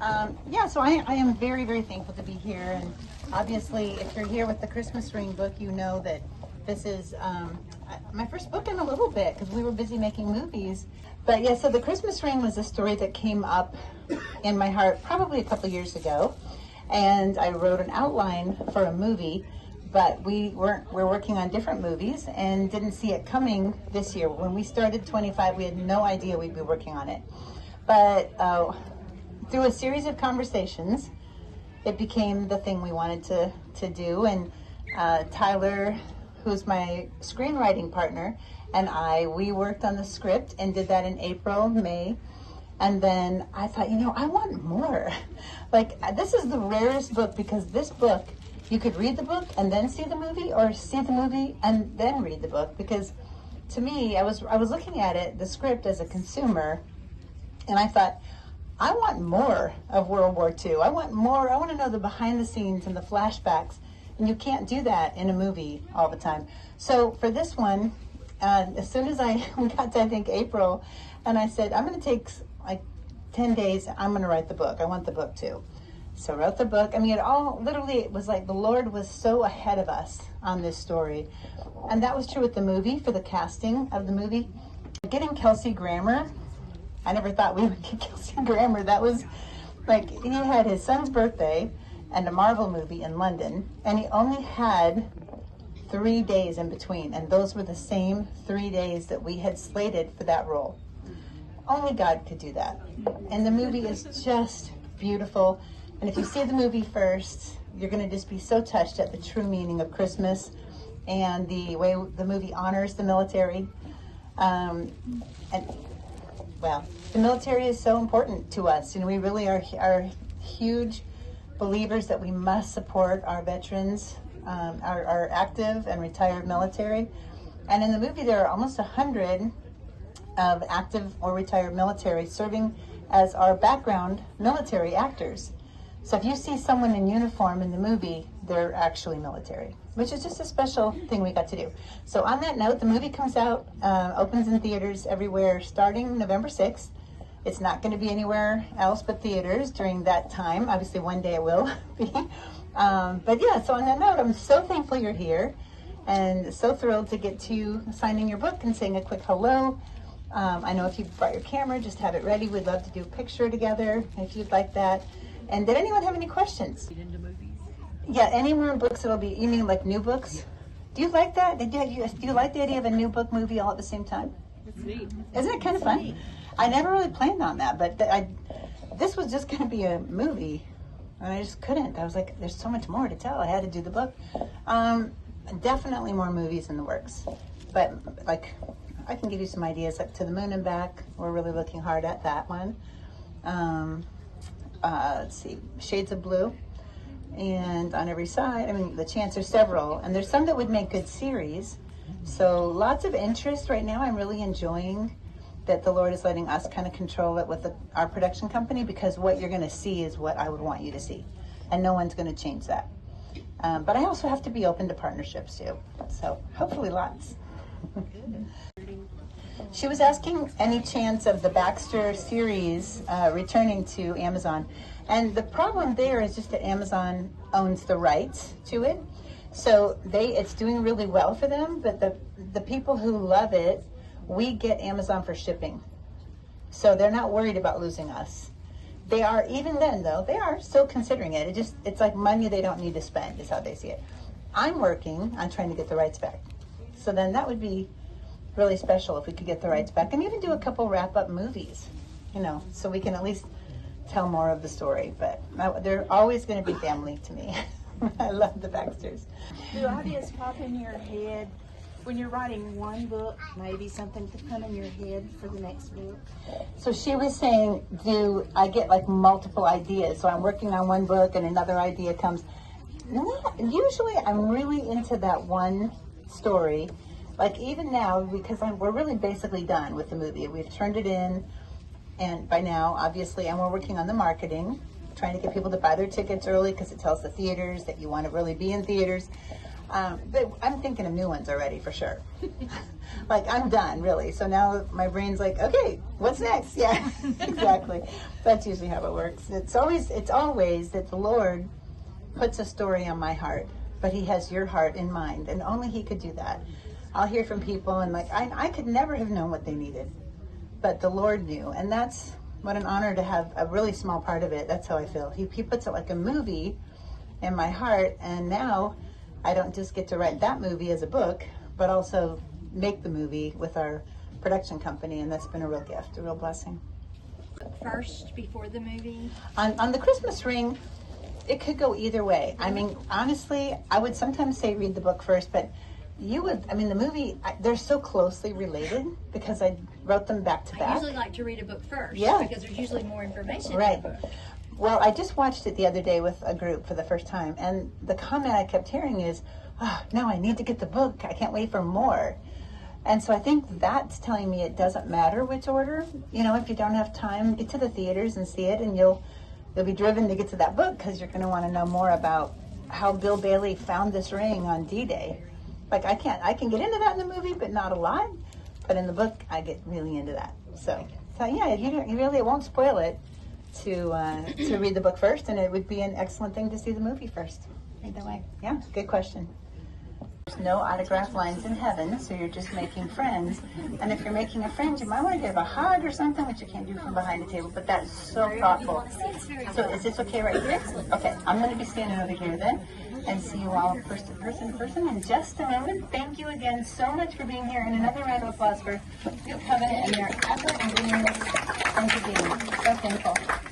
Yeah, so I am very, very thankful to be here. And obviously, if you're here with the Christmas Ring book, you know that this is my first book in a little bit because we were busy making movies. But yeah, so the Christmas Ring was a story that came up in my heart probably a couple years ago. And I wrote an outline for a movie, but we're working on different movies and didn't see it coming this year. When we started 25, we had no idea we'd be working on it. But through a series of conversations, it became the thing we wanted to do. And Tyler, who's my screenwriting partner, and we worked on the script and did that in April, May. And then I thought, I want more. Like, this is the rarest book because this book, you could read the book and then see the movie, or see the movie and then read the book. Because to me, I was looking at it, the script, as a consumer, and I thought, I want more of World War II. I want more. I want to know the behind the scenes and the flashbacks. And you can't do that in a movie all the time. So for this one, as soon as we got to, I think, April, and I said, I'm going to take like 10 days. I'm going to write the book. I want the book too. So I wrote the book. I mean, it was like the Lord was so ahead of us on this story. And that was true with the movie, for the casting of the movie. Getting Kelsey Grammer, I never thought we would get Kelsey Grammer. That was like, he had his son's birthday and a Marvel movie in London, and he only had 3 days in between, and those were the same 3 days that we had slated for that role. Only God could do that. And the movie is just beautiful. And if you see the movie first, you're going to just be so touched at the true meaning of Christmas and the way the movie honors the military. And well, the military is so important to us. We really are huge believers that we must support our veterans, our active and retired military. And in the movie, there are almost 100 of active or retired military serving as our background military actors. So if you see someone in uniform in the movie, they're actually military, which is just a special thing we got to do. So on that note, the movie comes out, opens in theaters everywhere starting November 6th. It's not going to be anywhere else but theaters during that time. Obviously, one day it will be. But yeah, so on that note, I'm so thankful you're here and so thrilled to get to signing your book and saying a quick hello. I know if you brought your camera, just have it ready. We'd love to do a picture together if you'd like that. And did anyone have any questions? Get into movies. Yeah, any more books it'll be, you mean like new books? Do you like that? Do you like the idea of a new book movie all at the same time? It's neat. Isn't it kind of fun? Neat. I never really planned on that, but this was just going to be a movie, and I just couldn't. I was like, there's so much more to tell. I had to do the book. Definitely more movies in the works, but like, I can give you some ideas. Like To the Moon and Back, we're really looking hard at that one. Let's see, Shades of Blue, and On Every Side. I mean, the chance are several, and there's some that would make good series. So lots of interest right now. I'm really enjoying that the Lord is letting us kind of control it with our production company, because what you're going to see is what I would want you to see, and no one's going to change that. But I also have to be open to partnerships too. So hopefully lots. She was asking any chance of the Baxter series returning to Amazon. And the problem there is just that Amazon owns the rights to it. So it's doing really well for them, but the people who love it, we get Amazon for shipping. So they're not worried about losing us. They are, even then though, they are still considering it. It's like money they don't need to spend is how they see it. I'm working on trying to get the rights back. So then that would be really special if we could get the rights back and even do a couple wrap-up movies, so we can at least tell more of the story. But they're always going to be family to me. I love the Baxters. Do ideas pop in your head when you're writing one book, maybe something to put in your head for the next book? So she was saying, do I get like multiple ideas? So I'm working on one book and another idea comes. Usually I'm really into that one story. Like even now, because we're really basically done with the movie. We've turned it in, and by now, obviously, and we're working on the marketing, trying to get people to buy their tickets early because it tells the theaters that you want to really be in theaters. But I'm thinking of new ones already for sure. Like, I'm done, really. So now my brain's like, okay, what's next? Yeah, exactly. That's usually how it works. It's always that the Lord puts a story on my heart, but he has your heart in mind, and only he could do that. I'll hear from people, and like, I could never have known what they needed, but the Lord knew, and that's what an honor to have a really small part of it. That's how I feel. He puts it like a movie in my heart, and now I don't just get to write that movie as a book, but also make the movie with our production company, and that's been a real gift, a real blessing. First, before the movie? On the Christmas ring, it could go either way. I mean, honestly, I would sometimes say read the book first, but the movie, they're so closely related because I wrote them back to back. I usually like to read a book first, yeah, because there's usually more information right. in the book. Well, I just watched it the other day with a group for the first time, and the comment I kept hearing is, oh, no, I need to get the book. I can't wait for more. And so I think that's telling me it doesn't matter which order. You know, if you don't have time, get to the theaters and see it, and you'll be driven to get to that book because you're going to want to know more about how Bill Bailey found this ring on D-Day. Like, I can get into that in the movie, but not a lot. But in the book, I get really into that. So yeah, it won't spoil it to read the book first, and it would be an excellent thing to see the movie first. Either way. Yeah, good question. There's no autograph lines in heaven, so you're just making friends. And if you're making a friend, you might want to give a hug or something, which you can't do from behind the table, but that's so thoughtful. So is this okay right here? Okay, I'm going to be standing over here then and see you all person in just a moment. Thank you again so much for being here, and another round of applause for Covenant and their effort in doing this. Thank you, so thankful.